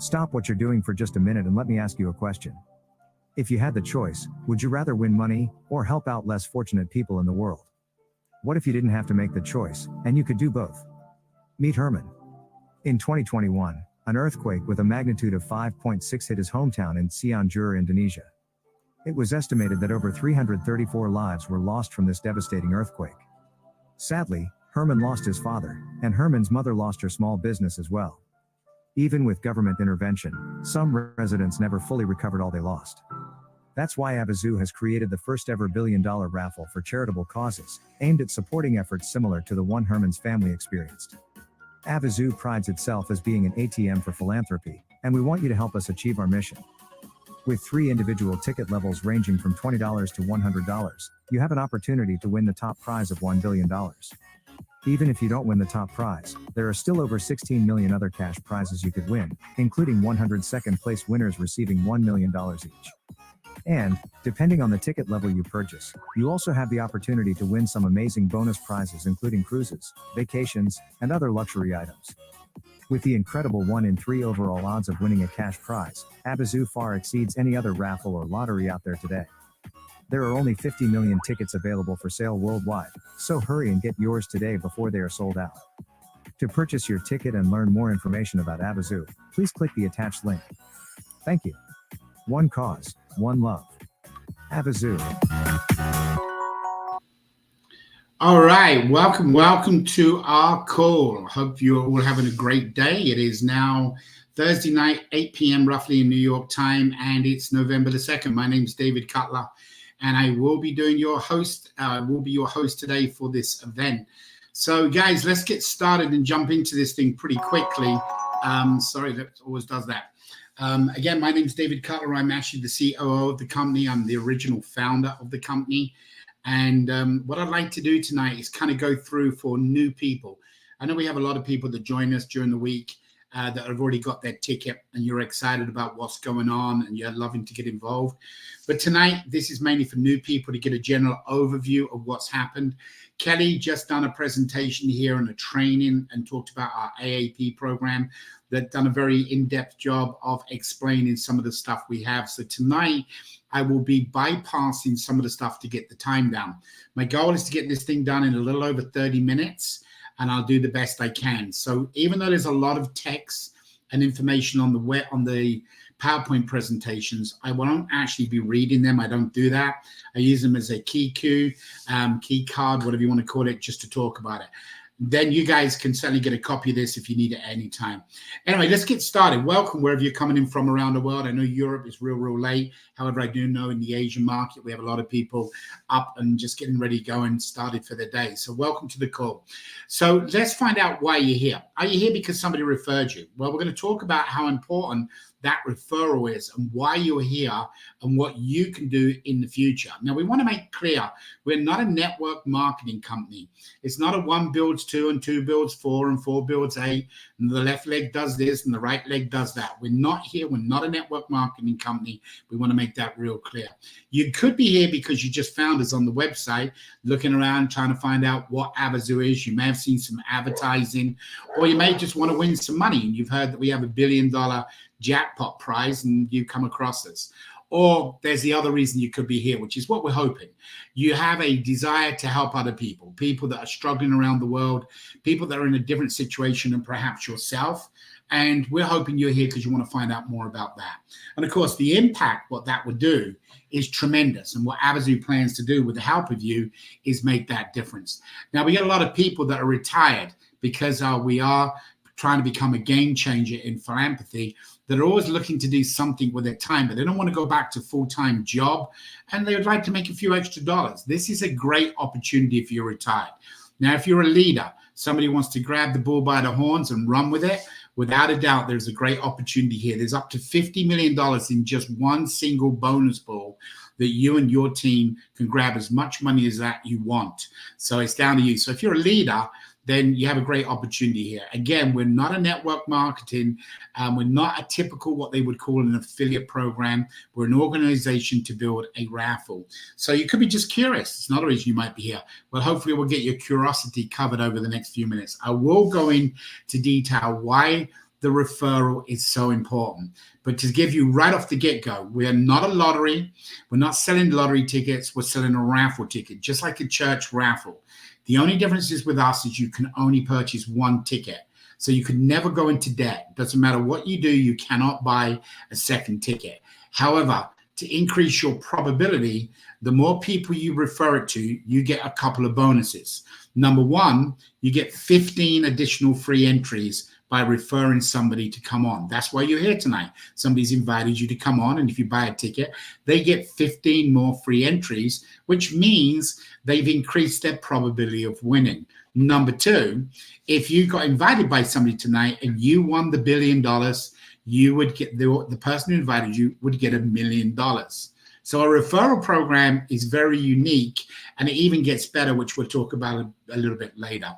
Stop what you're doing for just a minute and let me ask you a question. If you had the choice, would you rather win money or help out less fortunate people in the world? What if you didn't have to make the choice, and you could do both? Meet Herman. In 2021, an earthquake with a magnitude of 5.6 hit his hometown in Cianjur, Indonesia. It was estimated that over 334 lives were lost from this devastating earthquake. Sadly, Herman lost his father, and Herman's mother lost her small business as well. Even with government intervention, some residents never fully recovered all they lost. That's why Avazoo has created the first ever $1 billion raffle for charitable causes, aimed at supporting efforts similar to the one Herman's family experienced. Avazoo prides itself as being an ATM for philanthropy, and we want you to help us achieve our mission. With 3 individual ticket levels ranging from $20 to $100, you have an opportunity to win the top prize of $1 billion. Even if you don't win the top prize, there are still over 16 million other cash prizes you could win, including 100 second place winners receiving $1 million each. And, depending on the ticket level you purchase, you also have the opportunity to win some amazing bonus prizes including cruises, vacations, and other luxury items. With the incredible 1 in 3 overall odds of winning a cash prize, Avazoo far exceeds any other raffle or lottery out there today. There are only 50 million tickets available for sale worldwide, so hurry and get yours today before they are sold out. To purchase your ticket and learn more information about Avazoo, please click the attached link. Thank you. One cause, one love. Avazoo. All right, welcome to our call. Hope you're all having a great day. It is now Thursday night, 8 p.m. roughly in New York time, and it's November the 2nd. My name is David Cutler, and I will be your host today for this event. So guys, let's get started and jump into this thing pretty quickly. Sorry, that always does that. Again, my name is David Cutler. I'm actually the COO of the company. I'm the original founder of the company. And what I'd like to do tonight is kind of go through for new people. I know we have a lot of people that join us during the week that have already got their ticket and you're excited about what's going on and you're loving to get involved. But tonight, this is mainly for new people to get a general overview of what's happened. Kelly just done a presentation here and a training and talked about our AAP program. That done a very in-depth job of explaining some of the stuff we have. So tonight, I will be bypassing some of the stuff to get the time down. My goal is to get this thing done in a little over 30 minutes, and I'll do the best I can. So even though there's a lot of text and information on the PowerPoint presentations, I won't actually be reading them. I don't do that. I use them as a key card, whatever you want to call it, just to talk about it. Then you guys can certainly get a copy of this if you need it at any time. Anyway, let's get started. Welcome wherever you're coming in from around the world. I know Europe is real late. However, I do know in the Asian market, we have a lot of people up and just getting ready to go and started for the day. So welcome to the call. So let's find out why you're here. Are you here because somebody referred you? Well, we're going to talk about how important that referral is and why you're here and what you can do in the future. Now, we want to make clear, we're not a network marketing company. It's not a 1 builds 2 and 2 builds 4 and 4 builds 8 and the left leg does this and the right leg does that. We're not here. We're not a network marketing company. We want to make that real clear. You could be here because you just found us on the website, looking around, trying to find out what Avazoo is. You may have seen some advertising, or you may just want to win some money. And you've heard that we have $1 billion jackpot prize and you come across this. Or there's the other reason you could be here, which is what we're hoping. You have a desire to help other people that are struggling around the world, people that are in a different situation than perhaps yourself. And we're hoping you're here because you want to find out more about that. And of course, the impact, what that would do is tremendous. And what Avazoo plans to do with the help of you is make that difference. Now, we get a lot of people that are retired because we are trying to become a game changer in philanthropy, that are always looking to do something with their time, but they don't want to go back to full-time job, and they would like to make a few extra dollars. This is a great opportunity if you're retired. Now, if you're a leader, somebody wants to grab the bull by the horns and run with it, without a doubt, there's a great opportunity here. There's up to $50 million in just one single bonus pool that you and your team can grab as much money as that you want. So it's down to you. So if you're a leader, then you have a great opportunity here. Again, we're not a network marketing. We're not a typical what they would call an affiliate program. We're an organization to build a raffle. So you could be just curious. It's another reason you might be here. Well, hopefully we'll get your curiosity covered over the next few minutes. I will go into detail why the referral is so important. But to give you right off the get-go, we are not a lottery. We're not selling lottery tickets. We're selling a raffle ticket, just like a church raffle. The only difference is with us is you can only purchase one ticket. So you could never go into debt. Doesn't matter what you do, you cannot buy a second ticket. However, to increase your probability, the more people you refer it to, you get a couple of bonuses. Number one, you get 15 additional free entries by referring somebody to come on. That's why you're here tonight. Somebody's invited you to come on, and if you buy a ticket, they get 15 more free entries, which means they've increased their probability of winning. Number two, if you got invited by somebody tonight and you won the $1 billion, you would get the person who invited you would get $1 million. So a referral program is very unique, and it even gets better, which we'll talk about a little bit later.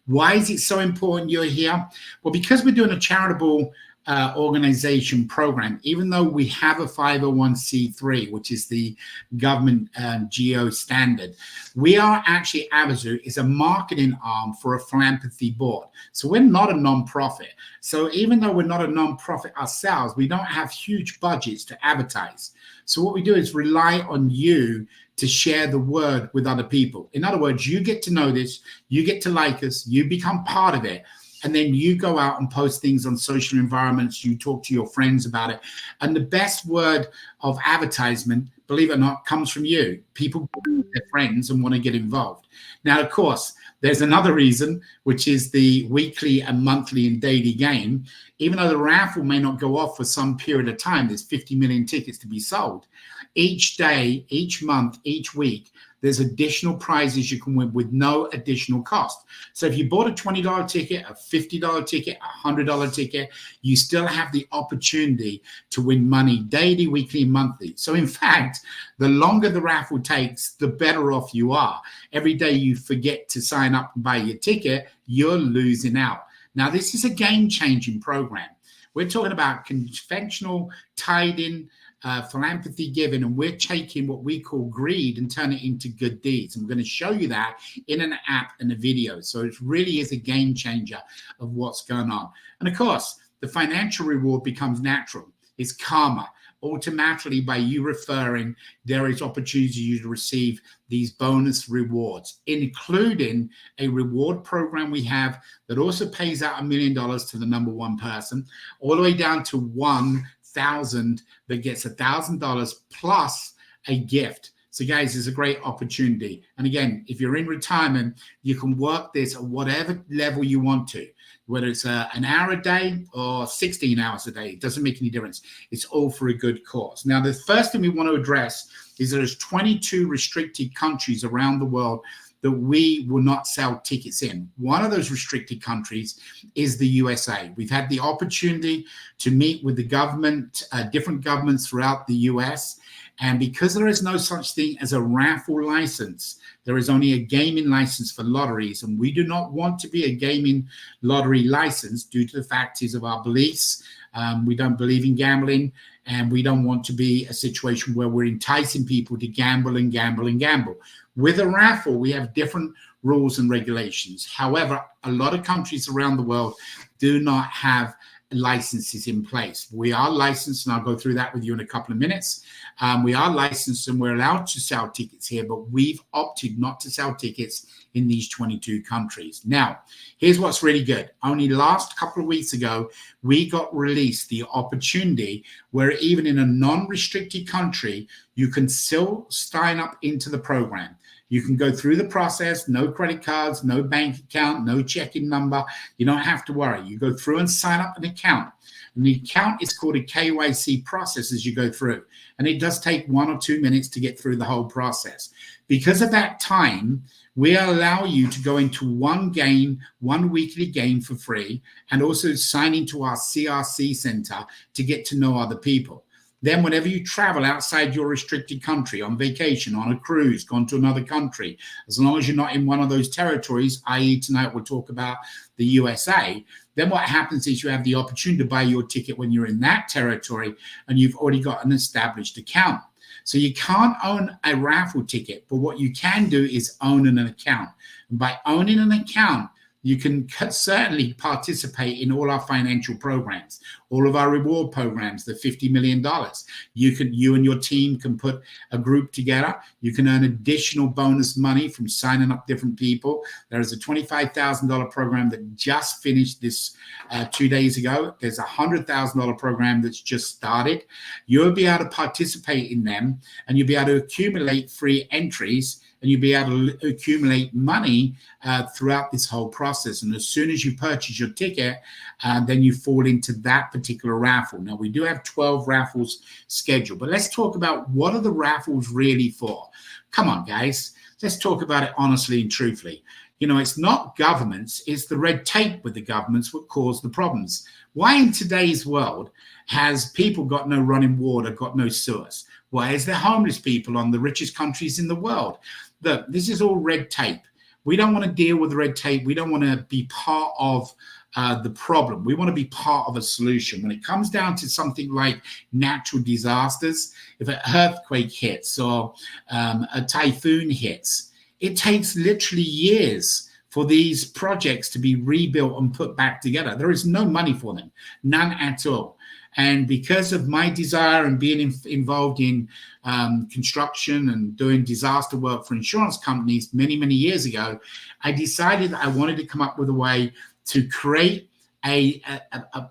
Why is it so important you're here? Well, because we're doing a charitable organization program, even though we have a 501c3, which is the government GO standard, we are actually, Avazoo is a marketing arm for a philanthropy board. So we're not a non-profit. So even though we're not a non-profit ourselves, we don't have huge budgets to advertise. So what we do is rely on you to share the word with other people. In other words, you get to know this, you get to like us, you become part of it. And then you go out and post things on social environments. You talk to your friends about it. And the best word of advertisement, believe it or not, comes from you. People are their friends and want to get involved. Now, of course, there's another reason, which is the weekly and monthly and daily game. Even though the raffle may not go off for some period of time, there's 50 million tickets to be sold. Each day, each month, each week, there's additional prizes you can win with no additional cost. So if you bought a $20 ticket, a $50 ticket, a $100 ticket, you still have the opportunity to win money daily, weekly, and monthly. So in fact, the longer the raffle takes, the better off you are. Every day you forget to sign up and buy your ticket, you're losing out. Now, this is a game-changing program. We're talking about conventional tied-in philanthropy giving, and we're taking what we call greed and turn it into good deeds. And we're going to show you that in an app and a video. So it really is a game changer of what's going on. And of course, the financial reward becomes natural. It's karma. Automatically, by you referring, there is opportunity for you to receive these bonus rewards, including a reward program we have that also pays out $1 million to the number one person, all the way down to 1,000 that gets $1,000 plus a gift. So guys, it's a great opportunity. And again, if you're in retirement, you can work this at whatever level you want to, whether it's an hour a day or 16 hours a day. It doesn't make any difference. It's all for a good cause. Now, the first thing we want to address is there's 22 restricted countries around the world that we will not sell tickets in. One of those restricted countries is the USA. We've had the opportunity to meet with the government, different governments throughout the US. And because there is no such thing as a raffle license, there is only a gaming license for lotteries. And we do not want to be a gaming lottery license due to the factors of our beliefs. We don't believe in gambling, and we don't want to be a situation where we're enticing people to gamble and gamble and gamble. With a raffle, we have different rules and regulations. However, a lot of countries around the world do not have licenses in place. We are licensed, and I'll go through that with you in a couple of minutes. We are licensed and we're allowed to sell tickets here, but we've opted not to sell tickets in these 22 countries. Now, here's what's really good. Only last couple of weeks ago, we got released the opportunity where even in a non-restricted country, you can still sign up into the program. You can go through the process, no credit cards, no bank account, no checking number. You don't have to worry. You go through and sign up an account. And the account is called a KYC process as you go through. And it does take 1 or 2 minutes to get through the whole process. Because of that time, we allow you to go into one weekly game for free, and also sign into our CRC center to get to know other people. Then whenever you travel outside your restricted country, on vacation, on a cruise, gone to another country, as long as you're not in one of those territories, i.e. tonight we'll talk about the USA, then what happens is you have the opportunity to buy your ticket when you're in that territory and you've already got an established account. So you can't own a raffle ticket, but what you can do is own an account. And by owning an account, you can certainly participate in all our financial programs, all of our reward programs, the $50 million. You and your team can put a group together. You can earn additional bonus money from signing up different people. There is a $25,000 program that just finished this 2 days ago. There's a $100,000 program that's just started. You'll be able to participate in them, and you'll be able to accumulate free entries, and you'll be able to accumulate money throughout this whole process. And as soon as you purchase your ticket, then you fall into that particular raffle. Now, we do have 12 raffles scheduled, but let's talk about what are the raffles really for? Come on, guys. Let's talk about it honestly and truthfully. You know, it's not governments, it's the red tape with the governments what cause the problems. Why in today's world has people got no running water, got no sewers? Why is there homeless people on the richest countries in the world? Look, this is all red tape. We don't want to deal with red tape. We don't want to be part of the problem. We want to be part of a solution. When it comes down to something like natural disasters, if an earthquake hits or a typhoon hits, it takes literally years for these projects to be rebuilt and put back together. There is no money for them, none at all. And because of my desire and being involved in construction and doing disaster work for insurance companies many, many years ago, I decided I wanted to come up with a way to create a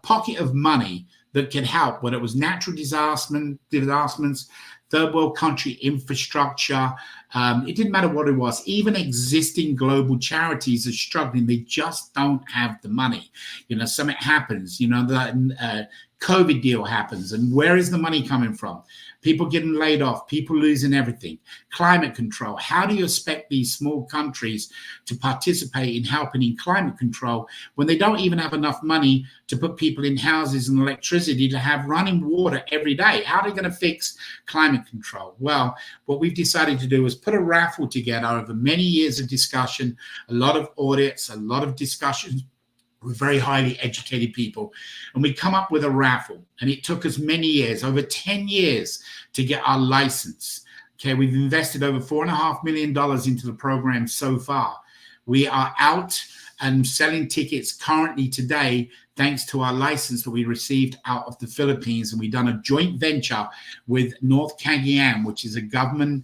pocket of money that could help, whether it was natural disasters, third world country infrastructure. It didn't matter what it was. Even existing global charities are struggling. They just don't have the money. You know, something happens, you know, the COVID deal happens. And where is the money coming from? People getting laid off, people losing everything, climate control. How do you expect these small countries to participate in helping in climate control when they don't even have enough money to put people in houses and electricity to have running water every day? How are they going to fix climate control? Well, what we've decided to do is put a raffle together over many years of discussion, a lot of audits, a lot of discussions with very highly educated people, and we come up with a raffle. And it took us many years, over 10 years, to get our license. Okay, we've invested over $4.5 million into the program so far. We are out and selling tickets currently today, thanks to our license that we received out of the Philippines. And we've done a joint venture with North Cagayan, which is a government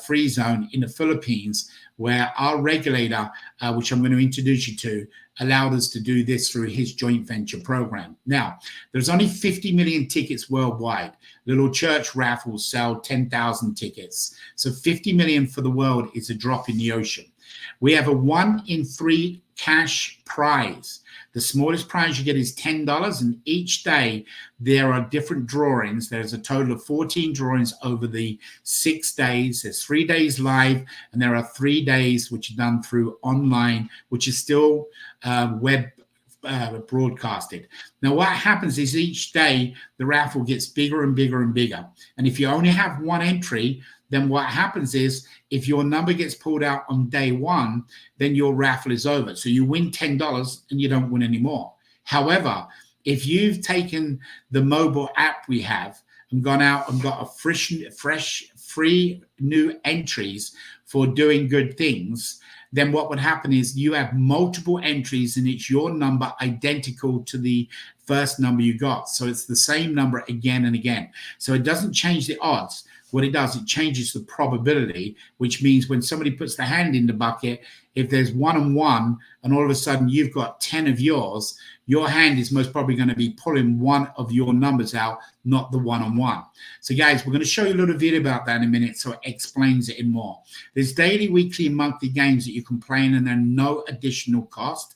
free zone in the Philippines, where our regulator, which I'm going to introduce you to, allowed us to do this through his joint venture program. Now, there's only 50 million tickets worldwide. Little church raffles sell 10,000 tickets. So 50 million for the world is a drop in the ocean. We have a 1 in 3 cash prize. The smallest prize you get is $10, and each day there are different drawings. There's a total of 14 drawings over the 6 days. There's 3 days live, and there are 3 days which are done through online, which is still web broadcasted. Now, what happens is each day the raffle gets bigger and bigger and bigger. And if you only have one entry, then what happens is if your number gets pulled out on day one, then your raffle is over. So you win $10 and you don't win anymore. However, if you've taken the mobile app we have and gone out and got a fresh, free new entries for doing good things, then what would happen is you have multiple entries and it's your number identical to the first number you got. So it's the same number again and again. So it doesn't change the odds. What it does, it changes the probability, which means when somebody puts the hand in the bucket, if there's 1 and 1, and all of a sudden you've got 10 of yours, your hand is most probably going to be pulling one of your numbers out, not the 1 on 1. So guys, we're going to show you a little video about that in a minute, so it explains it in more. There's daily, weekly, and monthly games that you can play in, and they're no additional cost.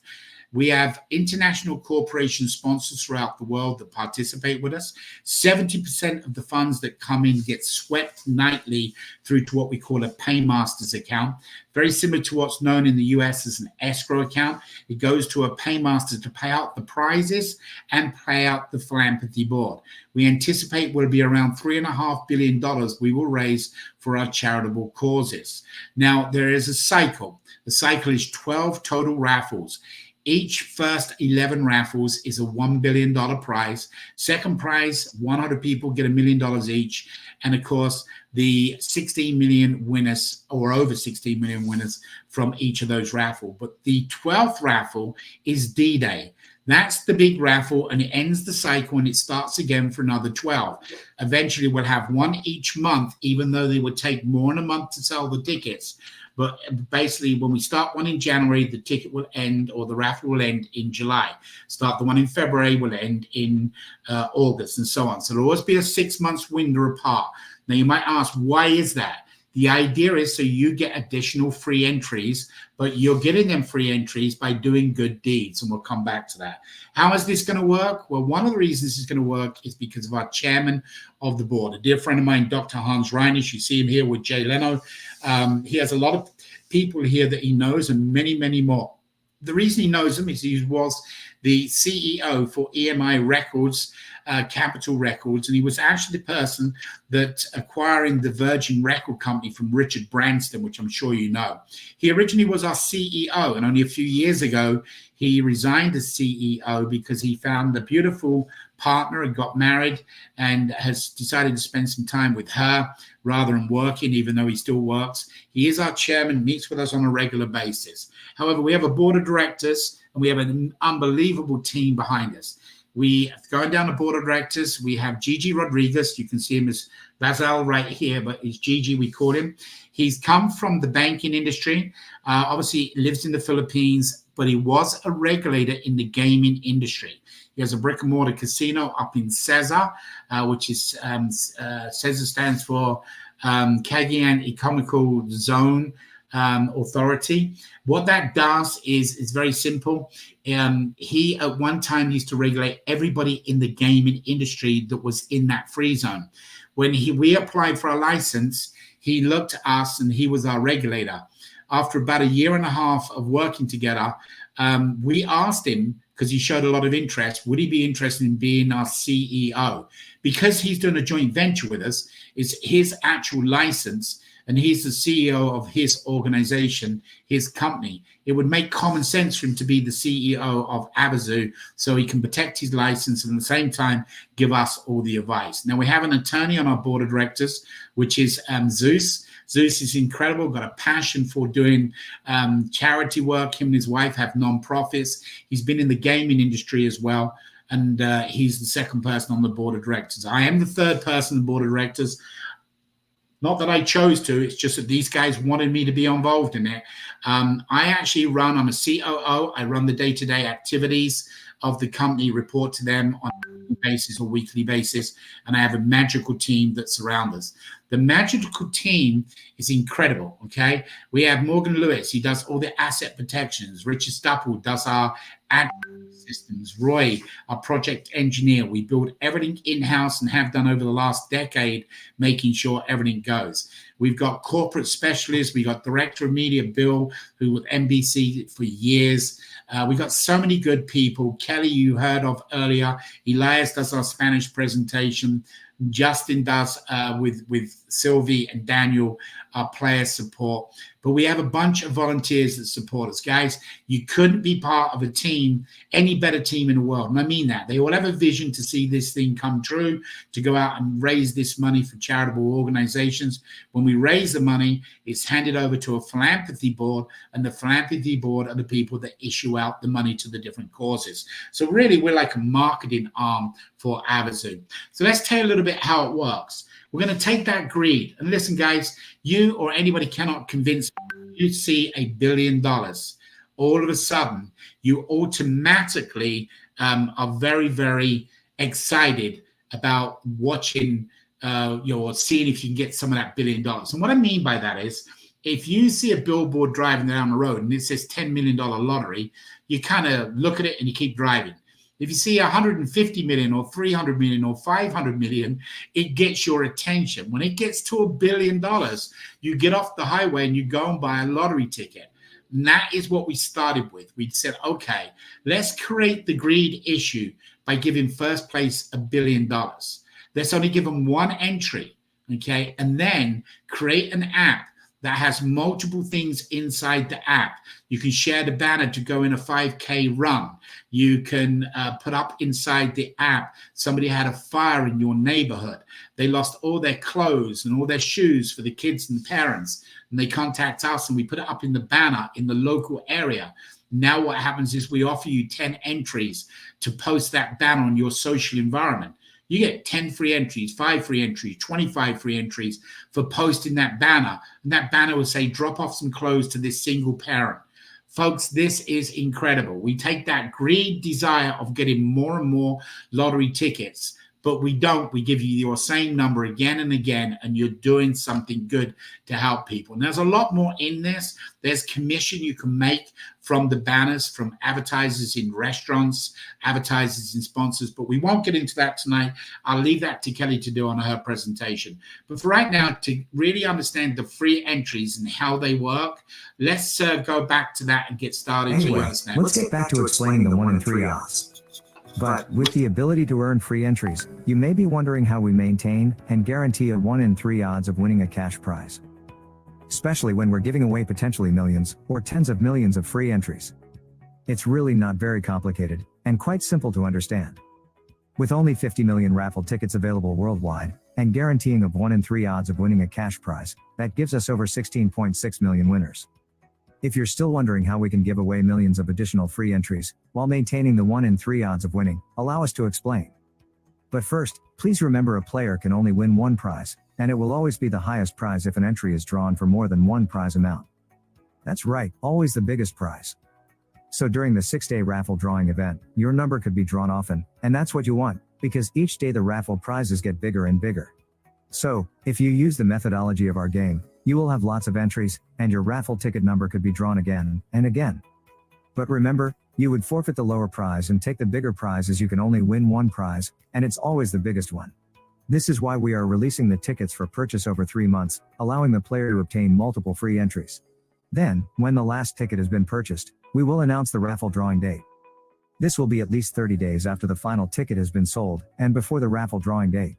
We have international corporation sponsors throughout the world that participate with us. 70% of the funds that come in get swept nightly through to what we call a paymasters account. Very similar to what's known in the US as an escrow account. It goes to a paymaster to pay out the prizes and pay out the philanthropy board. We anticipate will be around $3.5 billion we will raise for our charitable causes. Now, there is a cycle. The cycle is 12 total raffles. Each first 11 raffles is a $1 billion prize. Second prize, 100 people get $1 million each. And of course, the 16 million winners, or over 16 million winners from each of those raffles. But the 12th raffle is D-Day. That's the big raffle, and it ends the cycle, and it starts again for another 12. Eventually, we'll have one each month, even though they would take more than a month to sell the tickets. But basically, when we start one in January, the ticket will end, or the raffle will end in July. Start the one in February, will end in August, and so on. So there'll always be a 6 months window apart. Now, you might ask, why is that? The idea is so you get additional free entries, but you're getting them free entries by doing good deeds, and we'll come back to that. How is this going to work? Well, one of the reasons it's going to work is because of our chairman of the board, a dear friend of mine, Dr. Hans Reinisch. You see him here with Jay Leno. He has a lot of people here that he knows, and many, many more. The reason he knows them is he was the CEO for EMI Records, Capitol Records, and he was actually the person that acquiring the Virgin Record Company from Richard Branson, which I'm sure you know. He originally was our CEO, and only a few years ago, he resigned as CEO because he found a beautiful partner and got married and has decided to spend some time with her rather than working, even though he still works. He is our chairman, meets with us on a regular basis. However, we have a board of directors and we have an unbelievable team behind us. We going down the board of directors, we have Gigi Rodriguez. You can see him as Basil right here, but it's Gigi, we call him. He's come from the banking industry. Obviously, lives in the Philippines, but he was a regulator in the gaming industry. He has a brick and mortar casino up in CESA, which is CESA stands for Cagayan Economical Zone Authority. What that does is very simple. He at one time used to regulate everybody in the gaming industry that was in that free zone. When we applied for a license, he looked at us and he was our regulator. After about a year and a half of working together, we asked him, because he showed a lot of interest, would he be interested in being our CEO? Because he's doing a joint venture with us, it's his actual license, and he's the CEO of his organization, his company. It would make common sense for him to be the CEO of Avazoo so he can protect his license and at the same time give us all the advice. Now, we have an attorney on our board of directors, which is Zeus. Zeus is incredible, got a passion for doing charity work. Him and his wife have nonprofits. He's been in the gaming industry as well, and he's the second person on the board of directors. I am the third person on the board of directors. Not that I chose to, it's just that these guys wanted me to be involved in it. I actually run, I'm a COO, I run the day-to-day activities of the company, report to them on a daily basis or weekly basis, and I have a magical team that surrounds us. The magical team is incredible, okay? We have Morgan Lewis, he does all the asset protections. Richard Stapple does our ad systems. Roy, our project engineer. We build everything in-house and have done over the last decade, making sure everything goes. We've got corporate specialists. We got director of media, Bill, who was NBC for years. We got so many good people. Kelly, you heard of earlier. Elias does our Spanish presentation. Justin does with Sylvie and Daniel, our player support. But we have a bunch of volunteers that support us. Guys, you couldn't be part of a team, any better team in the world. And I mean that. They all have a vision to see this thing come true, to go out and raise this money for charitable organizations. When we raise the money, it's handed over to a philanthropy board, and the philanthropy board are the people that issue out the money to the different causes. So really, we're like a marketing arm for Avazoo. So let's tell you a little bit how it works. We're going to take that greed. And listen, guys, you or anybody cannot convince you to see $1 billion. All of a sudden, you automatically are very, very excited about watching seeing if you can get some of that $1 billion. And what I mean by that is, if you see a billboard driving down the road and it says $10 million lottery, you kind of look at it and you keep driving. If you see 150 million or 300 million or 500 million, it gets your attention. When it gets to $1 billion, you get off the highway and you go and buy a lottery ticket. And that is what we started with. We said, okay, let's create the greed issue by giving first place $1 billion. Let's only give them one entry, okay? And then create an app that has multiple things inside the app. You can share the banner to go in a 5K run. You can put up inside the app, somebody had a fire in your neighborhood. They lost all their clothes and all their shoes for the kids and parents. And they contact us and we put it up in the banner in the local area. Now what happens is we offer you 10 entries to post that banner on your social environment. You get 10 free entries, 5 free entries, 25 free entries for posting that banner. And that banner will say, drop off some clothes to this single parent. Folks, this is incredible. We take that greed desire of getting more and more lottery tickets, but we don't. We give you your same number again and again, and you're doing something good to help people. And there's a lot more in this. There's commission you can make from the banners, from advertisers in restaurants, advertisers and sponsors, but we won't get into that tonight. I'll leave that to Kelly to do on her presentation. But for right now, to really understand the free entries and how they work, let's go back to that and get started. Anyway, let's get back to explaining the 1 in 3 odds. But with the ability to earn free entries, you may be wondering how we maintain and guarantee a 1 in 3 odds of winning a cash prize. Especially when we're giving away potentially millions or tens of millions of free entries. It's really not very complicated and quite simple to understand. With only 50 million raffle tickets available worldwide and guaranteeing of 1 in 3 odds of winning a cash prize, that gives us over 16.6 million winners. If you're still wondering how we can give away millions of additional free entries while maintaining the 1 in 3 odds of winning, allow us to explain. But first, please remember a player can only win one prize, and it will always be the highest prize if an entry is drawn for more than one prize amount. That's right, always the biggest prize. So during the 6-day raffle drawing event, your number could be drawn often, and that's what you want, because each day the raffle prizes get bigger and bigger. So, if you use the methodology of our game, you will have lots of entries, and your raffle ticket number could be drawn again and again. But remember, you would forfeit the lower prize and take the bigger prize, as you can only win one prize, and it's always the biggest one. This is why we are releasing the tickets for purchase over 3 months, allowing the player to obtain multiple free entries. Then, when the last ticket has been purchased, we will announce the raffle drawing date. This will be at least 30 days after the final ticket has been sold and before the raffle drawing date,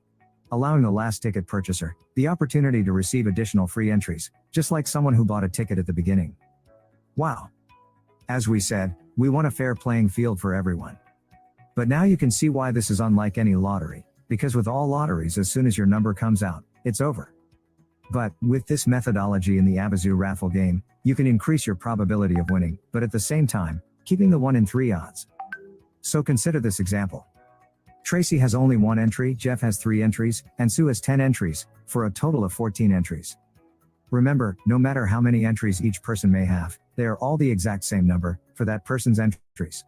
allowing the last ticket purchaser the opportunity to receive additional free entries, just like someone who bought a ticket at the beginning. Wow! As we said, we want a fair playing field for everyone. But now you can see why this is unlike any lottery, because with all lotteries, as soon as your number comes out, it's over. But with this methodology in the Avazoo raffle game, you can increase your probability of winning, but at the same time, keeping the 1 in 3 odds. So consider this example. Tracy has only 1 entry, Jeff has 3 entries, and Sue has 10 entries, for a total of 14 entries. Remember, no matter how many entries each person may have, they are all the exact same number for that person's entries.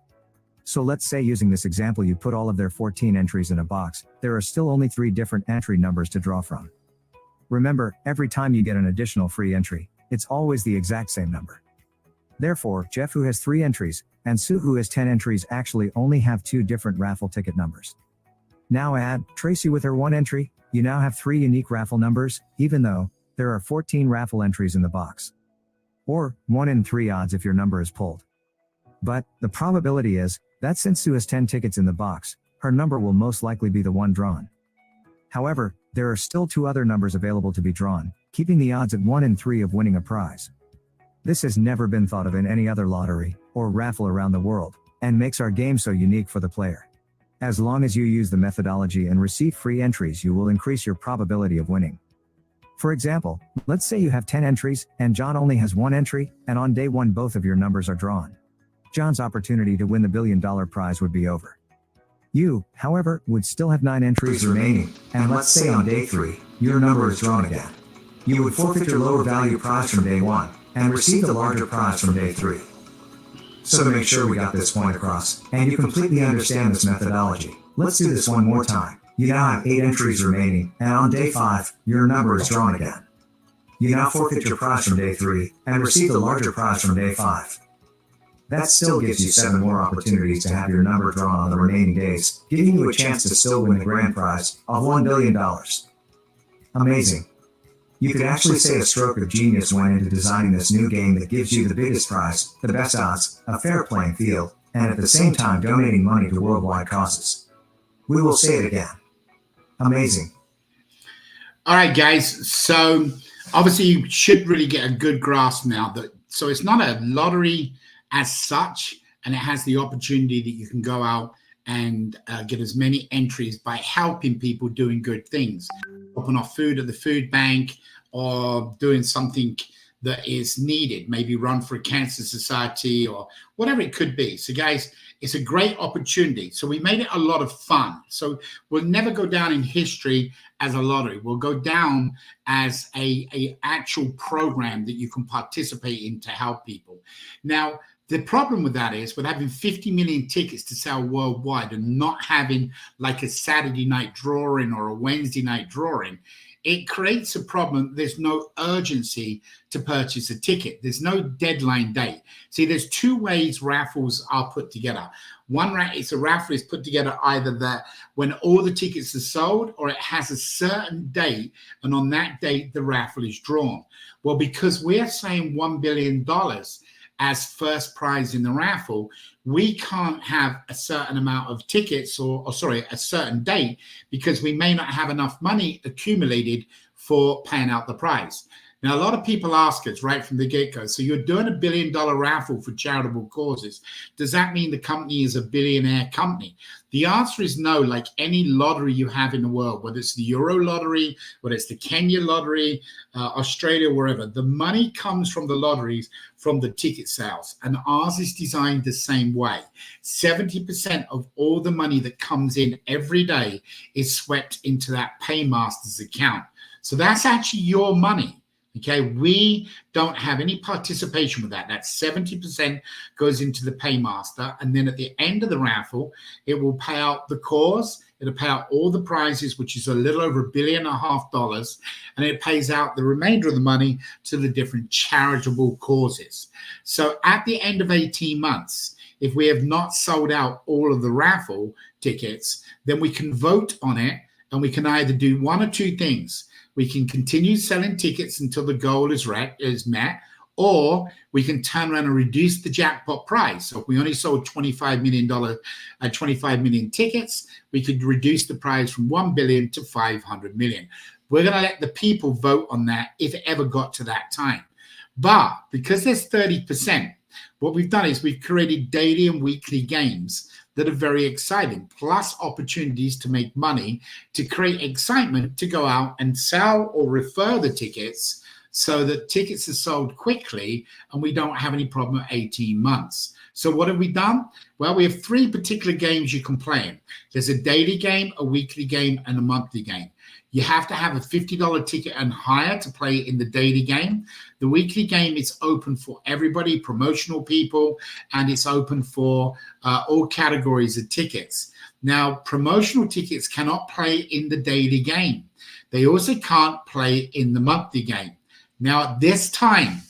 So let's say, using this example, you put all of their 14 entries in a box, there are still only 3 different entry numbers to draw from. Remember, every time you get an additional free entry, it's always the exact same number. Therefore, Jeff, who has 3 entries, and Sue, who has 10 entries, actually only have 2 different raffle ticket numbers. Now add Tracy with her 1 entry, you now have 3 unique raffle numbers, even though there are 14 raffle entries in the box. Or 1 in 3 odds if your number is pulled. But the probability is that since Sue has 10 tickets in the box, her number will most likely be the one drawn. However, there are still 2 other numbers available to be drawn, keeping the odds at 1 in 3 of winning a prize. This has never been thought of in any other lottery or raffle around the world, and makes our game so unique for the player. As long as you use the methodology and receive free entries, you will increase your probability of winning. For example, let's say you have 10 entries, and John only has 1 entry, and on day 1 both of your numbers are drawn. John's opportunity to win the $1 billion prize would be over. You, however, would still have 9 entries remaining, and let's say on day 3, your number is drawn again. You would forfeit your lower value prize from day 1, and receive the larger prize from day 3. So to make sure we got this point across, and you completely understand this methodology, let's do this one more time. You now have 8 entries remaining, and on day 5, your number is drawn again. You now forfeit your prize from day 3, and receive the larger prize from day 5. That still gives you 7 more opportunities to have your number drawn on the remaining days, giving you a chance to still win the grand prize of $1 billion. Amazing. You could actually say a stroke of genius went into designing this new game that gives you the biggest prize, the best odds, a fair playing field, and at the same time donating money to worldwide causes. We will say it again. Amazing. All right, guys. So Obviously, you should really get a good grasp now that, so it's not a lottery as such, and it has the opportunity that you can go out and get as many entries by helping people doing good things, dropping off food at the food bank, or doing something that is needed, maybe run for a cancer society or whatever it could be. So guys, it's a great opportunity. So we made it a lot of fun. So we'll never go down in history as a lottery. We'll go down as a actual program that you can participate in to help people. Now, the problem with that is with having 50 million tickets to sell worldwide and not having like a Saturday night drawing or a Wednesday night drawing, it creates a problem. There's no urgency to purchase a ticket. There's no deadline date. See, there's two ways raffles are put together. One raffle is put together either that when all the tickets are sold, or it has a certain date, and on that date the raffle is drawn. Well, because we're saying $1 billion as first prize in the raffle, we can't have a certain amount of tickets or sorry, a certain date, because we may not have enough money accumulated for paying out the prize. Now, a lot of people ask us right from the get-go, so you're doing $1 billion raffle for charitable causes. Does that mean the company is a billionaire company? The answer is no. Like any lottery you have in the world, whether it's the Euro lottery, whether it's the Kenya lottery, Australia, wherever, the money comes from the lotteries from the ticket sales. And ours is designed the same way. 70% of all the money that comes in every day is swept into that paymaster's account. So that's actually your money. Okay, we don't have any participation with that. That 70% goes into the paymaster, and then at the end of the raffle, it will pay out the cause. It'll pay out all the prizes, which is a little over $1.5 billion, and it pays out the remainder of the money to the different charitable causes. So at the end of 18 months, if we have not sold out all of the raffle tickets, then we can vote on it, and we can either do one or two things. We can continue selling tickets until the goal is met, or we can turn around and reduce the jackpot prize. So if we only sold $25 million tickets, we could reduce the prize from 1 billion to 500 million. We're going to let the people vote on that if it ever got to that time. But because there's 30%, what we've done is we've created daily and weekly games that are very exciting, plus opportunities to make money, to create excitement, to go out and sell or refer the tickets so that tickets are sold quickly and we don't have any problem at 18 months. So what have we done? Well, we have three particular games you can play in. There's a daily game, a weekly game, and a monthly game. You have to have a $50 ticket and higher to play in the daily game. The weekly game is open for everybody, promotional people, and it's open for all categories of tickets. Now, promotional tickets cannot play in the daily game. They also can't play in the monthly game. Now, at this time,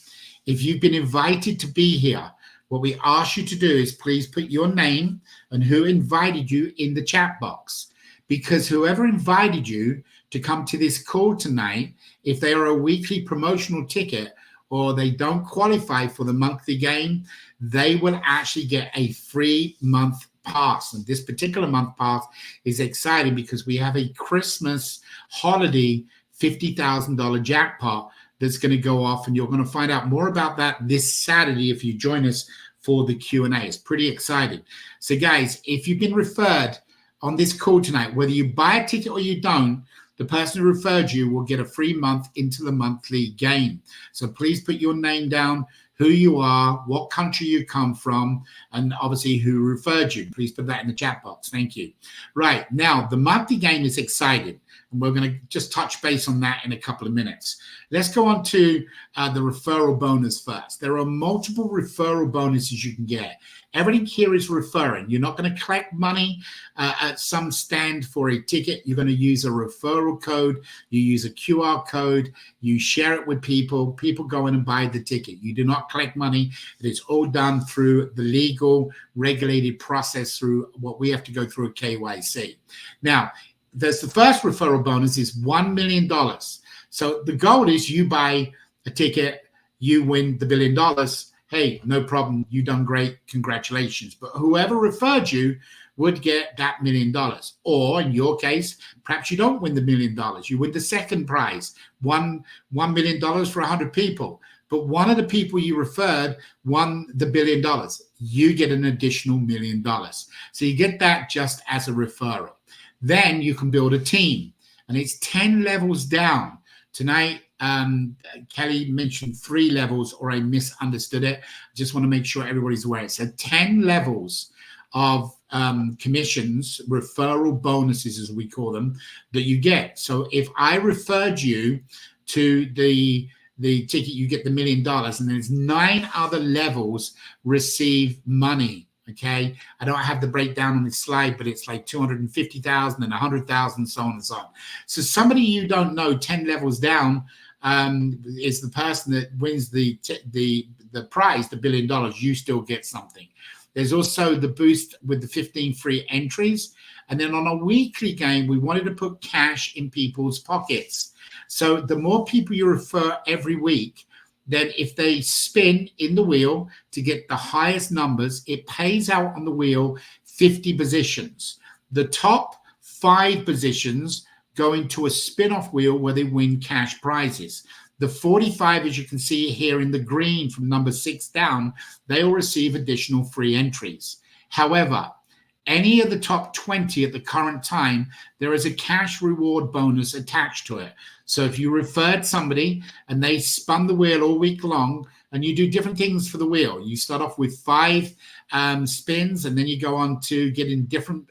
if you've been invited to be here, what we ask you to do is please put your name and who invited you in the chat box, because whoever invited you to come to this call tonight, if they are a weekly promotional ticket or they don't qualify for the monthly game, they will actually get a free month pass. And this particular month pass is exciting because we have a Christmas holiday $50,000 jackpot that's going to go off, and you're going to find out more about that this Saturday if you join us for the Q&A. It's pretty exciting. So guys, if you've been referred on this call tonight, whether you buy a ticket or you don't, the person who referred you will get a free month into the monthly game. So please put your name down, who you are, what country you come from, and obviously who referred you. Please put that in the chat box. Thank you. Right, now the monthly game is exciting, and we're going to just touch base on that in a couple of minutes. Let's go on to the referral bonus first. There are multiple referral bonuses you can get. Everything here is referring. You're not going to collect money at some stand for a ticket. You're going to use a referral code. You use a QR code. You share it with people. People go in and buy the ticket. You do not collect money. It is all done through the legal, regulated process through what we have to go through a KYC. Now, there's the first referral bonus is $1 million. So the goal is you buy a ticket, you win the $1 billion. hey, no problem, you done great, congratulations. But whoever referred you would get that $1 million. Or in your case, perhaps you don't win the $1 million. You win the second prize, $1 million for 100 people. But one of the people you referred won the $1 billion. You get an additional $1 million. So you get that just as a referral. Then you can build a team, and it's 10 levels down. Tonight, Kelly mentioned 3 levels, or I misunderstood it. I just want to make sure everybody's aware. It's 10 levels of commissions, referral bonuses, as we call them, that you get. So if I referred you to the ticket, you get the $1 million, and there's 9 other levels receive money. Okay, I don't have the breakdown on this slide, but it's like 250,000 and 100,000, so on and so on. So somebody you don't know 10 levels down is the person that wins the prize, the $1 billion. You still get something. There's also the boost with the 15 free entries. And then on a weekly game, we wanted to put cash in people's pockets. So the more people you refer every week, then if they spin in the wheel to get the highest numbers, it pays out on the wheel 50 positions. The top 5 positions go into a spin-off wheel where they win cash prizes. The 45, as you can see here in the green from number 6 down, they will receive additional free entries. However, any of the top 20 at the current time, there is a cash reward bonus attached to it. So if you referred somebody and they spun the wheel all week long, and you do different things for the wheel, you start off with 5 spins, and then you go on to getting different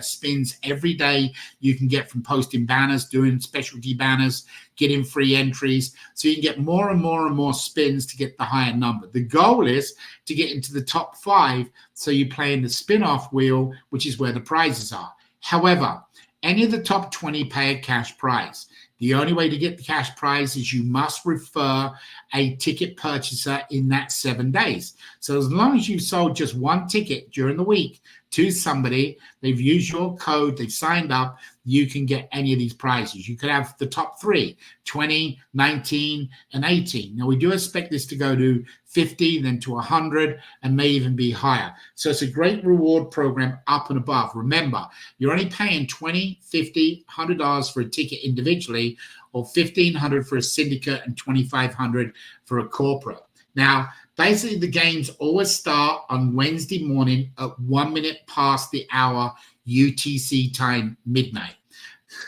spins every day. You can get from posting banners, doing specialty banners, getting free entries. So you can get more and more and more spins to get the higher number. The goal is to get into the top 5. So you play in the spin-off wheel, which is where the prizes are. However, any of the top 20 pay a cash prize. The only way to get the cash prize is you must refer a ticket purchaser in that 7 days. So as long as you've sold just 1 ticket during the week to somebody, they've used your code, they've signed up, you can get any of these prizes. You could have the top 3, 20, 19, and 18. Now, we do expect this to go to 50, then to 100, and may even be higher. So it's a great reward program up and above. Remember, you're only paying $20, $50, $100 for a ticket individually, or $1,500 for a syndicate and $2,500 for a corporate. Now, basically, the games always start on Wednesday morning at 1 minute past the hour UTC time, midnight.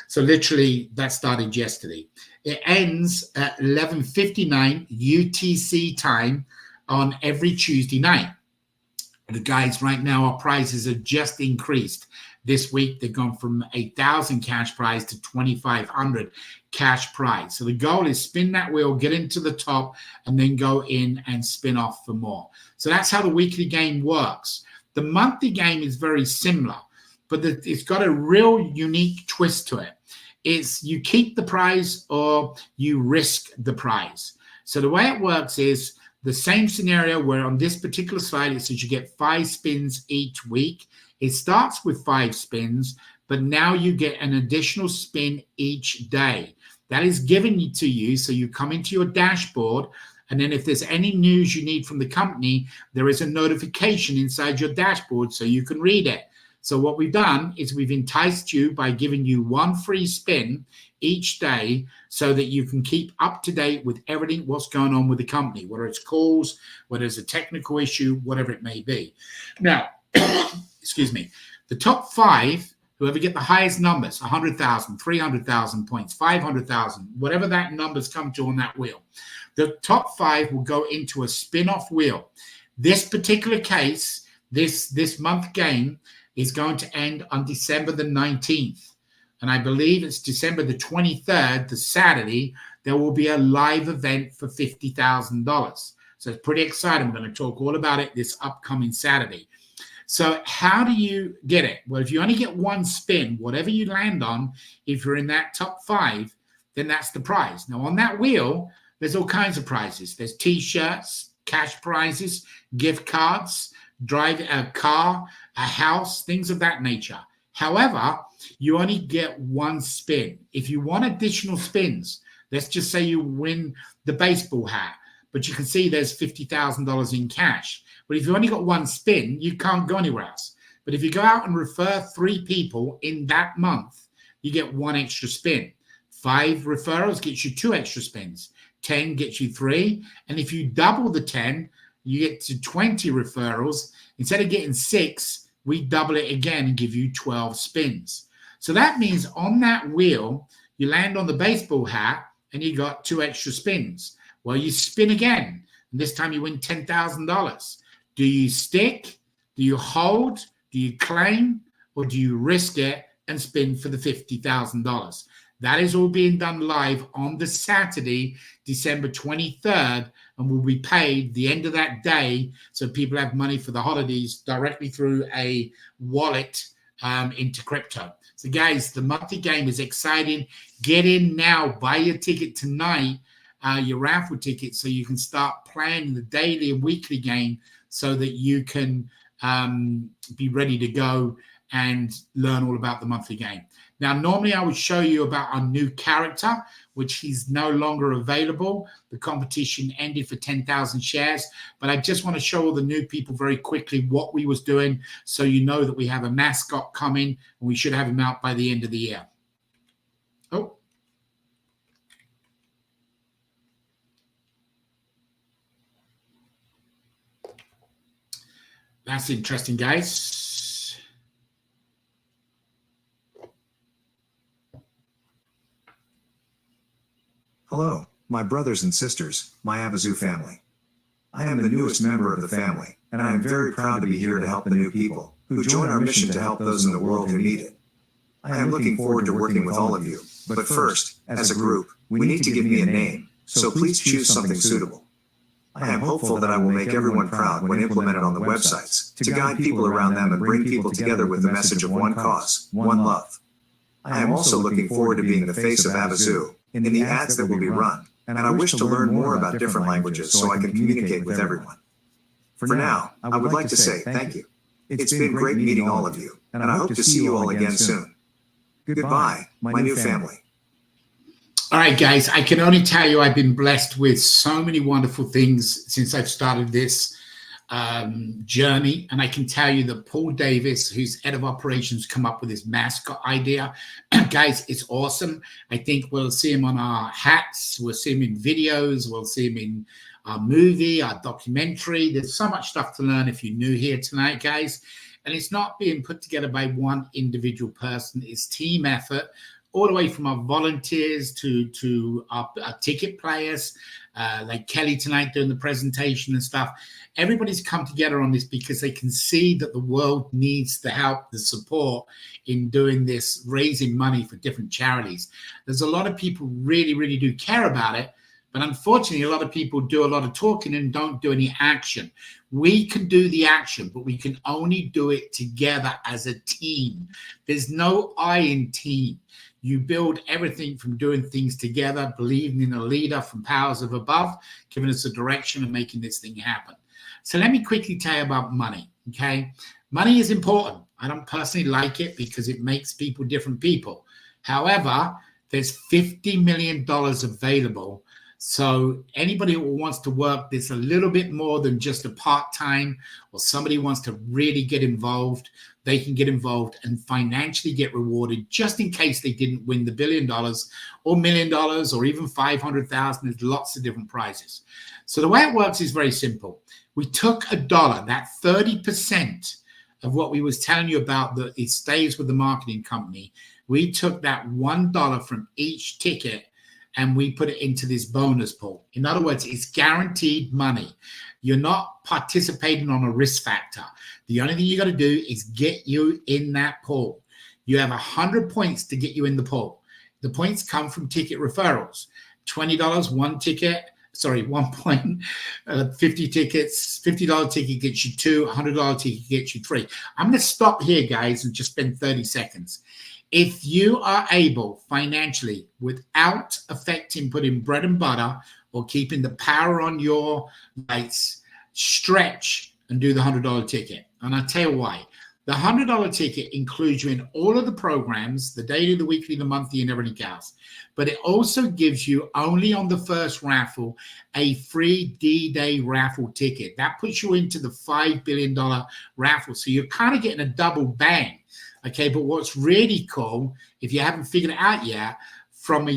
So literally, that started yesterday. It ends at 11:59 UTC time on every Tuesday night. The guys, right now, our prizes have just increased. This week, they've gone from 8,000 cash prize to 2,500 cash prize. So the goal is spin that wheel, get into the top, and then go in and spin off for more. So that's how the weekly game works. The monthly game is very similar, but it's got a real unique twist to it. It's you keep the prize or you risk the prize. So the way it works is the same scenario where on this particular slide, it says you get 5 spins each week. It starts with 5 spins, but now you get an additional spin each day. That is given to you, so you come into your dashboard, and then if there's any news you need from the company, there is a notification inside your dashboard so you can read it. So what we've done is we've enticed you by giving you 1 free spin each day so that you can keep up to date with everything what's going on with the company, whether it's calls, whether it's a technical issue, whatever it may be. Now, excuse me, the top 5, whoever get the highest numbers, 100,000, 300,000 points, 500,000, whatever that numbers come to on that wheel, the top 5 will go into a spin-off wheel. This particular case, this month game is going to end on December the 19th. And I believe it's December the 23rd, the Saturday, there will be a live event for $50,000. So it's pretty exciting. We're going to talk all about it this upcoming Saturday. So how do you get it? Well, if you only get 1 spin, whatever you land on, if you're in that top 5, then that's the prize. Now, on that wheel, there's all kinds of prizes. There's T-shirts, cash prizes, gift cards, drive a car, a house, things of that nature. However, you only get 1 spin. If you want additional spins, let's just say you win the baseball hat, but you can see there's $50,000 in cash. But if you've only got one spin, you can't go anywhere else. But if you go out and refer 3 people in that month, you get 1 extra spin. 5 referrals gets you 2 extra spins. 10 gets you 3. And if you double the 10, you get to 20 referrals. Instead of getting 6, we double it again and give you 12 spins. So that means on that wheel, you land on the baseball hat and you got 2 extra spins. Well, you spin again, and this time you win $10,000. Do you stick? Do you hold? Do you claim? Or do you risk it and spin for the $50,000? That is all being done live on the Saturday, December 23rd, and will be paid the end of that day so people have money for the holidays directly through a wallet into crypto. So, guys, the monthly game is exciting. Get in now. Buy your ticket tonight, your raffle ticket, so you can start playing the daily and weekly game so that you can be ready to go and learn all about the monthly game. Now, normally I would show you about our new character, which is no longer available. The competition ended for 10,000 shares, but I just want to show all the new people very quickly what we was doing so you know that we have a mascot coming and we should have him out by the end of the year. Oh. That's interesting, guys. Hello, my brothers and sisters, my Avazoo family. I am the newest member of the family, and I am very proud to be here to help the new people who join our mission to help those in the world who need it. I am looking forward to working with all of you, but first, as a group, we need to give me a name, so please choose something suitable. I am hopeful that I will make everyone proud when implemented on the websites, to guide people around them and bring people together with the message of one cause, one love. I am also looking forward to being the face of Avazoo in the ads that will be run, and I wish to learn more about different languages so I can communicate with everyone. For now, I would like to say thank you. It's been great meeting all of you, and I hope to see you all again soon. Goodbye, my new family. All right, guys, I can only tell you I've been blessed with so many wonderful things since I've started this journey. And I can tell you that Paul Davis, who's head of operations, come up with this mascot idea. Guys, it's awesome. I think we'll see him on our hats. We'll see him in videos. We'll see him in our movie, our documentary. There's so much stuff to learn if you're new here tonight, guys. And it's not being put together by one individual person. It's team effort, all the way from our volunteers to our ticket players, like Kelly tonight doing the presentation and stuff. Everybody's come together on this because they can see that the world needs the help, the support in doing this, raising money for different charities. There's a lot of people really, really do care about it, but unfortunately, a lot of people do a lot of talking and don't do any action. We can do the action, but we can only do it together as a team. There's no I in team. You build everything from doing things together, believing in a leader from powers of above, giving us a direction and making this thing happen. So let me quickly tell you about money, okay? Money is important. I don't personally like it because it makes people different people. However, there's $50 million available. So anybody who wants to work this a little bit more than just a part-time, or somebody who wants to really get involved, they can get involved and financially get rewarded just in case they didn't win the $1 billion or $1 million or even 500,000. There's lots of different prizes. So the way it works is very simple. We took $1, that 30% of what we was telling you about that it stays with the marketing company. We took that $1 from each ticket and we put it into this bonus pool. In other words, it's guaranteed money. You're not participating on a risk factor. The only thing you got to do is get you in that pool. You have 100 points to get you in the pool. The points come from ticket referrals. $20, one ticket. Sorry, 1 point, 50 tickets, $50 ticket gets you 2, $100 ticket gets you 3. I'm going to stop here, guys, and just spend 30 seconds. If you are able financially, without affecting putting bread and butter or keeping the power on your lights, stretch and do the $100 ticket. And I'll tell you why. The $100 ticket includes you in all of the programs, the daily, the weekly, the monthly, and everything else. But it also gives you, only on the first raffle, a free D-Day raffle ticket. That puts you into the $5 billion raffle. So you're kind of getting a double bang. Okay, but what's really cool, if you haven't figured it out yet, from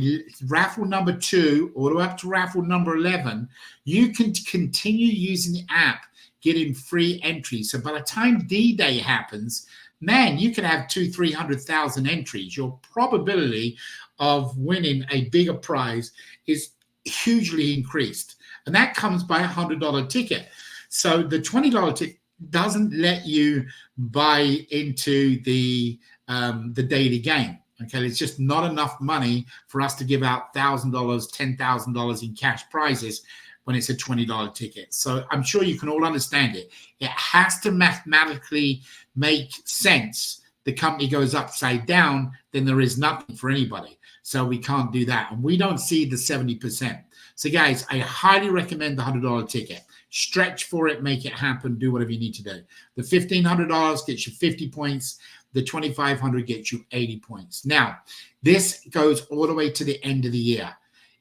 raffle number 2 all the way up to raffle number 11, you can continue using the app, getting free entries. So by the time D-Day happens, man, you can have 200,000-300,000 entries. Your probability of winning a bigger prize is hugely increased. And that comes by a $100 ticket. So the $20 ticket doesn't let you buy into the daily game. Okay, it's just not enough money for us to give out $1,000, $10,000 in cash prizes when it's a $20 ticket. So I'm sure you can all understand it. It has to mathematically make sense. The company goes upside down, then there is nothing for anybody. So we can't do that. And we don't see the 70%. So guys, I highly recommend the $100 ticket. Stretch for it, make it happen, do whatever you need to do. The $1,500 gets you 50 points. The $2,500 gets you 80 points. Now, this goes all the way to the end of the year.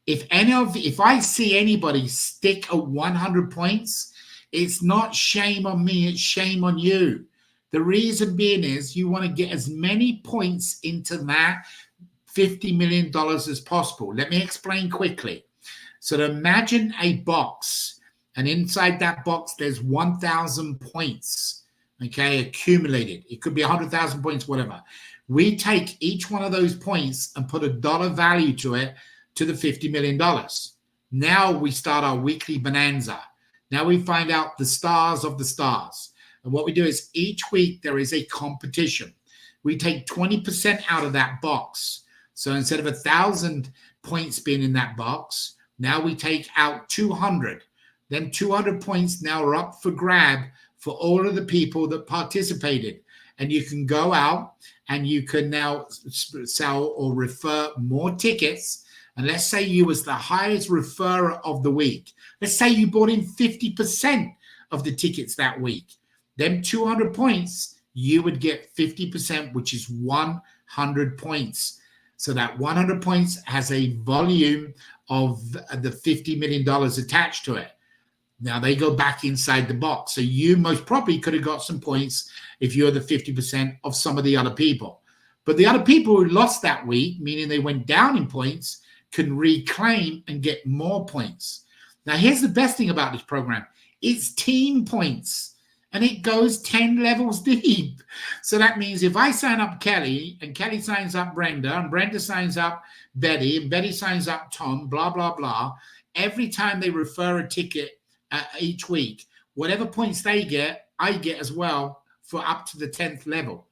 If I see anybody stick at 100 points, it's not shame on me, it's shame on you. The reason being is you want to get as many points into that $50 million as possible. Let me explain quickly. So imagine a box, and inside that box, there's 1,000 points, okay, accumulated. It could be 100,000 points, whatever. We take each one of those points and put a dollar value to it, to the $50 million. Now we start our weekly bonanza. Now we find out the stars of the stars. And what we do is each week there is a competition. We take 20% out of that box. So instead of 1,000 points being in that box, now we take out 200. Then 200 points now are up for grab for all of the people that participated. And you can go out and you can now sell or refer more tickets. And let's say you was the highest referrer of the week. Let's say you bought in 50% of the tickets that week. Then 200 points, you would get 50%, which is 100 points. So that 100 points has a volume of the $50 million attached to it. Now they go back inside the box. So you most probably could have got some points if you're the 50% of some of the other people. But the other people who lost that week, meaning they went down in points, can reclaim and get more points. Now, here's the best thing about this program. It's team points, and it goes 10 levels deep. So that means if I sign up Kelly, and Kelly signs up Brenda, and Brenda signs up Betty, and Betty signs up Tom, blah, blah, blah, every time they refer a ticket each week, whatever points they get, I get as well for up to the 10th level.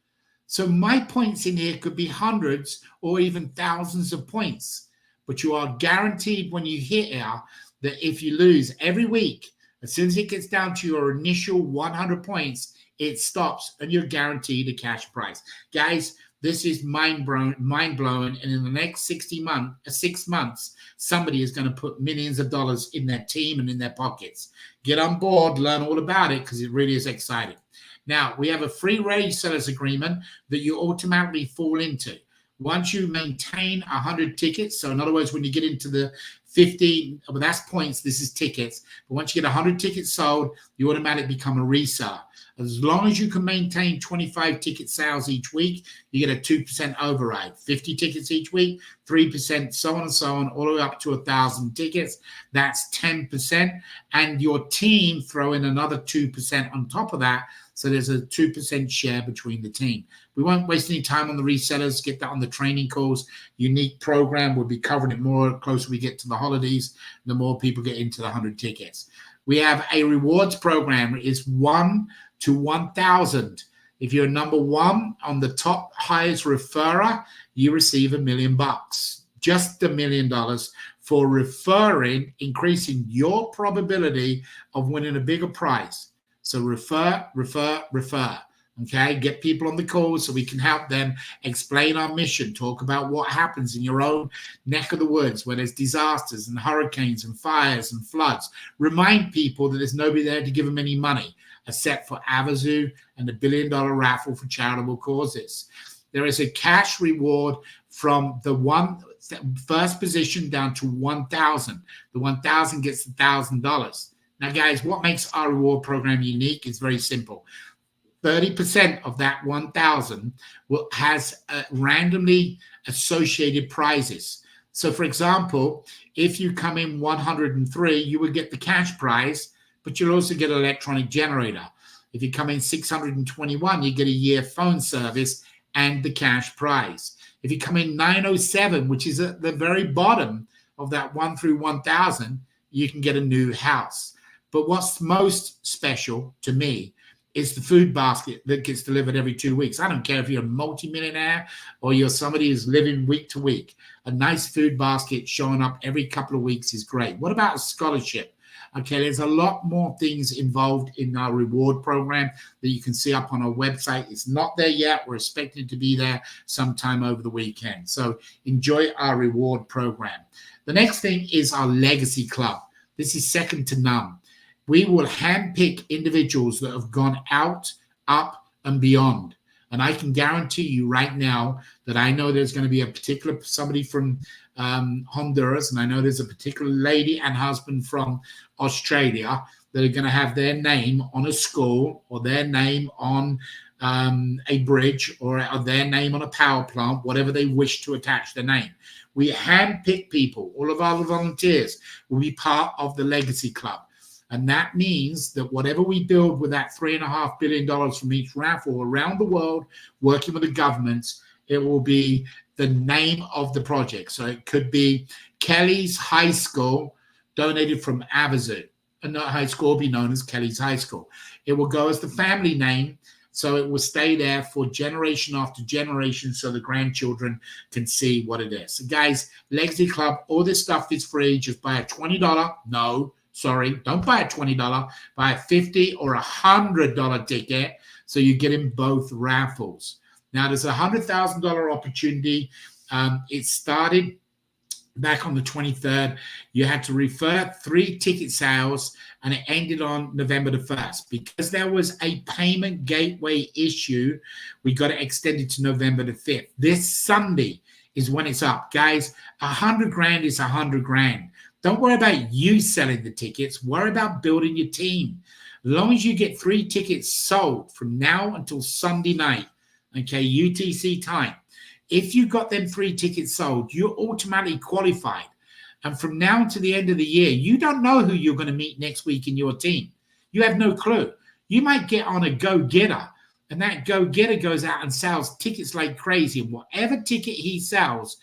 So my points in here could be hundreds or even thousands of points. But you are guaranteed when you hit here that if you lose every week, as soon as it gets down to your initial 100 points, it stops and you're guaranteed a cash prize. Guys, this is mind-blowing. And in the next 6 months, somebody is going to put millions of dollars in their team and in their pockets. Get on board, learn all about it because it really is exciting. Now, we have a free resellers agreement that you automatically fall into. Once you maintain 100 tickets, so in other words, when you get into the 50, well, that's points, this is tickets. But once you get 100 tickets sold, you automatically become a reseller. As long as you can maintain 25 ticket sales each week, you get a 2% override. 50 tickets each week, 3%, so on and so on, all the way up to 1,000 tickets. That's 10%. And your team throw in another 2% on top of that. So there's a 2% share between the team. We won't waste any time on the resellers. Get that on the training calls. Unique program. We'll be covering it more closer we get to the holidays, the more people get into the 100 tickets. We have a rewards program. It's 1 to 1,000. If you're number one on the top highest referrer, you receive $1 million. Just $1 million for referring, increasing your probability of winning a bigger prize. So refer, refer, refer. Okay, get people on the call so we can help them explain our mission, talk about what happens in your own neck of the woods where there's disasters and hurricanes and fires and floods. Remind people that there's nobody there to give them any money, except for Avazoo and the $1 Billion Raffle for charitable causes. There is a cash reward from the first position down to 1,000. The 1,000 gets $1,000. Now, guys, what makes our reward program unique is very simple. 30% of that 1,000 has randomly associated prizes. So, for example, if you come in 103, you would get the cash prize, but you'll also get an electronic generator. If you come in 621, you get a year phone service and the cash prize. If you come in 907, which is at the very bottom of that 1 through 1,000, you can get a new house. But what's most special to me is the food basket that gets delivered every 2 weeks. I don't care if you're a multimillionaire or you're somebody who's living week to week. A nice food basket showing up every couple of weeks is great. What about a scholarship? Okay, there's a lot more things involved in our reward program that you can see up on our website. It's not there yet. We're expecting to be there sometime over the weekend. So enjoy our reward program. The next thing is our Legacy Club. This is second to none. We will handpick individuals that have gone out, up, and beyond. And I can guarantee you right now that I know there's going to be a particular somebody from Honduras, and I know there's a particular lady and husband from Australia that are going to have their name on a school or their name on a bridge or their name on a power plant, whatever they wish to attach their name. We handpick people. All of our volunteers will be part of the Legacy Club. And that means that whatever we build with that $3.5 billion from each raffle around the world, working with the governments, it will be the name of the project. So it could be Kelly's High School, donated from Avazoo. And that high school will be known as Kelly's High School. It will go as the family name, so it will stay there for generation after generation so the grandchildren can see what it is. So guys, Legacy Club, all this stuff is free. Just buy a $20. No. Sorry, don't buy a $20, buy a $50 or $100 ticket so you get in both raffles. Now, there's a $100,000 opportunity. It started back on the 23rd. You had to refer 3 ticket sales, and it ended on November the 1st. Because there was a payment gateway issue, we got it extended to November the 5th. This Sunday is when it's up. Guys, 100 grand is 100 grand. Don't worry about you selling the tickets. Worry about building your team. As long as you get 3 tickets sold from now until Sunday night, okay, UTC time, if you got them 3 tickets sold, you're automatically qualified. And from now to the end of the year, you don't know who you're going to meet next week in your team. You have no clue. You might get on a go-getter, and that go-getter goes out and sells tickets like crazy. And whatever ticket he sells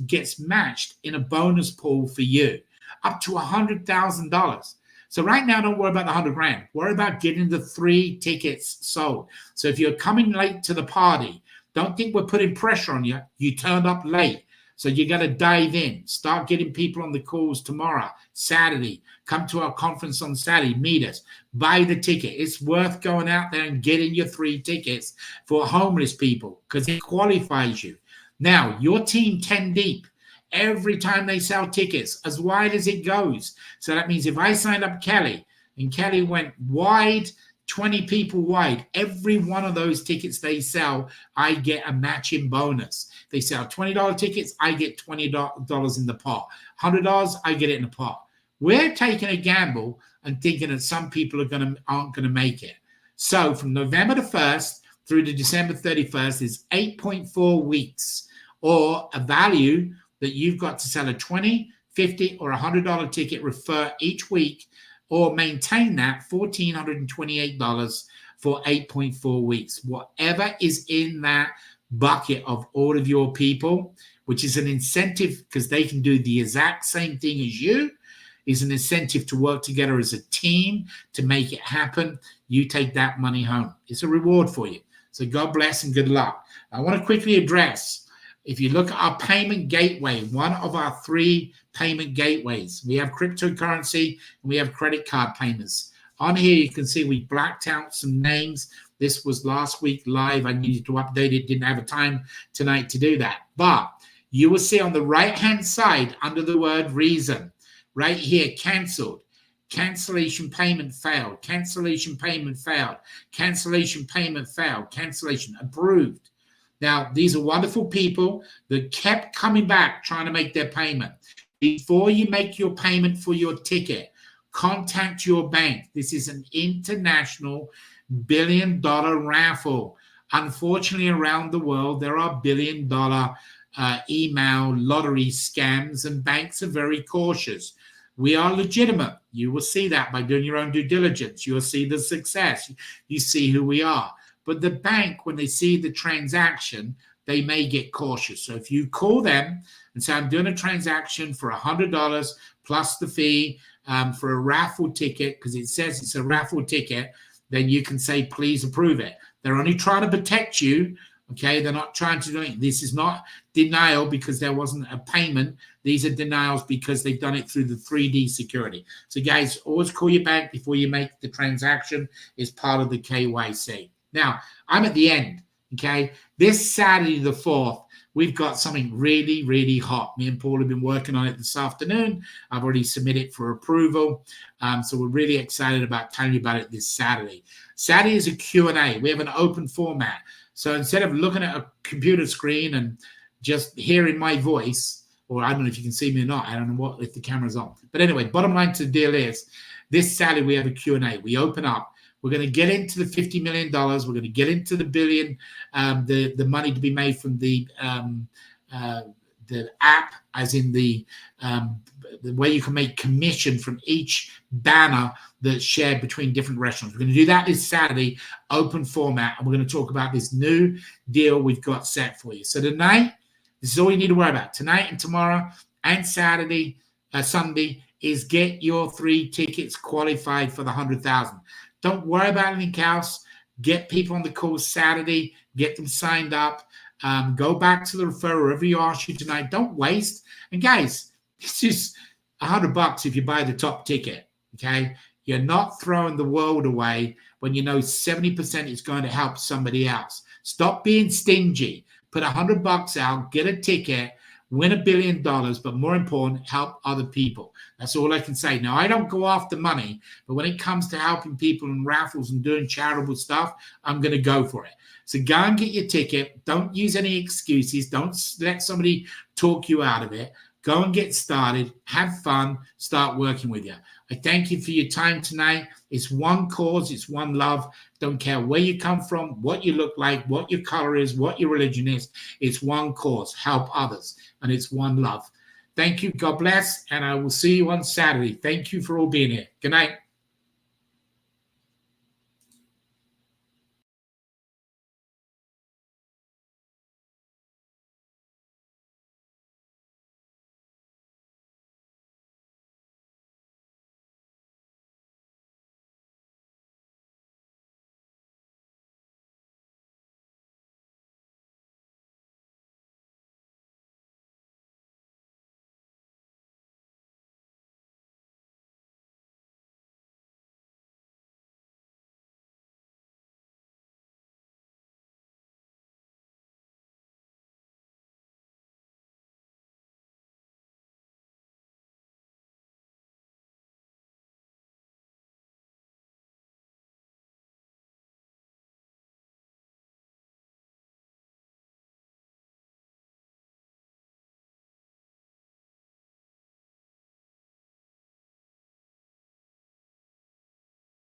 gets matched in a bonus pool for you, up to $100,000. So right now, don't worry about the 100 grand. Worry about getting the 3 tickets sold. So if you're coming late to the party, don't think we're putting pressure on you. You turned up late. So you got to dive in. Start getting people on the calls tomorrow, Saturday. Come to our conference on Saturday. Meet us. Buy the ticket. It's worth going out there and getting your 3 tickets for homeless people because it qualifies you. Now, your team 10 deep. Every time they sell tickets, as wide as it goes. So that means if I signed up Kelly and Kelly went wide, 20 people wide, every one of those tickets they sell, I get a matching bonus. They sell $20 tickets, I get $20 in the pot. $100, I get it in the pot. We're taking a gamble and thinking that some people aren't going to make it. So from November the 1st through to December 31st is 8.4 weeks, or a value that you've got to sell a $20, $50, or $100 ticket, refer each week, or maintain that $1,428 for 8.4 weeks. Whatever is in that bucket of all of your people, which is an incentive because they can do the exact same thing as you, is an incentive to work together as a team to make it happen. You take that money home. It's a reward for you. So God bless and good luck. I want to quickly address, if you look at our payment gateway, one of our 3 payment gateways, we have cryptocurrency and we have credit card payments. On here, you can see we blacked out some names This was last week live. I needed to update it. Didn't have a time tonight to do that. But you will see on the right-hand side under the word reason, right here, canceled. Cancellation payment failed. Cancellation payment failed. Cancellation payment failed. Cancellation approved. Now, these are wonderful people that kept coming back trying to make their payment. Before you make your payment for your ticket, contact your bank. This is an international billion-dollar raffle. Unfortunately, around the world, there are billion-dollar email lottery scams, and banks are very cautious. We are legitimate. You will see that by doing your own due diligence. You'll see the success. You see who we are. But the bank, when they see the transaction, they may get cautious. So if you call them and say, I'm doing a transaction for $100 plus the fee for a raffle ticket, because it says it's a raffle ticket, then you can say, please approve it. They're only trying to protect you. Okay, they're not trying to do it. This is not denial because there wasn't a payment. These are denials because they've done it through the 3D security. So guys, always call your bank before you make the transaction. It's part of the KYC. Now, I'm at the end, okay? This Saturday the 4th, we've got something really, really hot. Me and Paul have been working on it this afternoon. I've already submitted for approval. So we're really excited about telling you about it this Saturday. Saturday is a Q&A. We have an open format. So instead of looking at a computer screen and just hearing my voice, or I don't know if you can see me or not, I don't know what if the camera's on. But anyway, bottom line to the deal is, this Saturday we have a Q&A. We open up. We're going to get into the $50 million. We're going to get into the billion, the money to be made from the app, as in the way you can make commission from each banner that's shared between different restaurants. We're going to do that this Saturday, open format, and we're going to talk about this new deal we've got set for you. So tonight, this is all you need to worry about. Tonight and tomorrow and Saturday, Sunday, is get your 3 tickets qualified for the 100,000. Don't worry about anything else. Get people on the call Saturday. Get them signed up. Go back to the referrer, wherever you ask you tonight. Don't waste. And guys, this is $100 if you buy the top ticket, okay? You're not throwing the world away when you know 70% is going to help somebody else. Stop being stingy. Put $100 out, get a ticket, win $1 billion, but more important, help other people. That's all I can say. Now, I don't go after money, but when it comes to helping people in raffles and doing charitable stuff, I'm going to go for it. So go and get your ticket. Don't use any excuses. Don't let somebody talk you out of it. Go and get started. Have fun. Start working with you. I thank you for your time tonight. It's one cause. It's one love. Don't care where you come from, what you look like, what your color is, what your religion is. It's one cause. Help others. And it's one love. Thank you. God bless. And I will see you on Saturday. Thank you for all being here. Good night.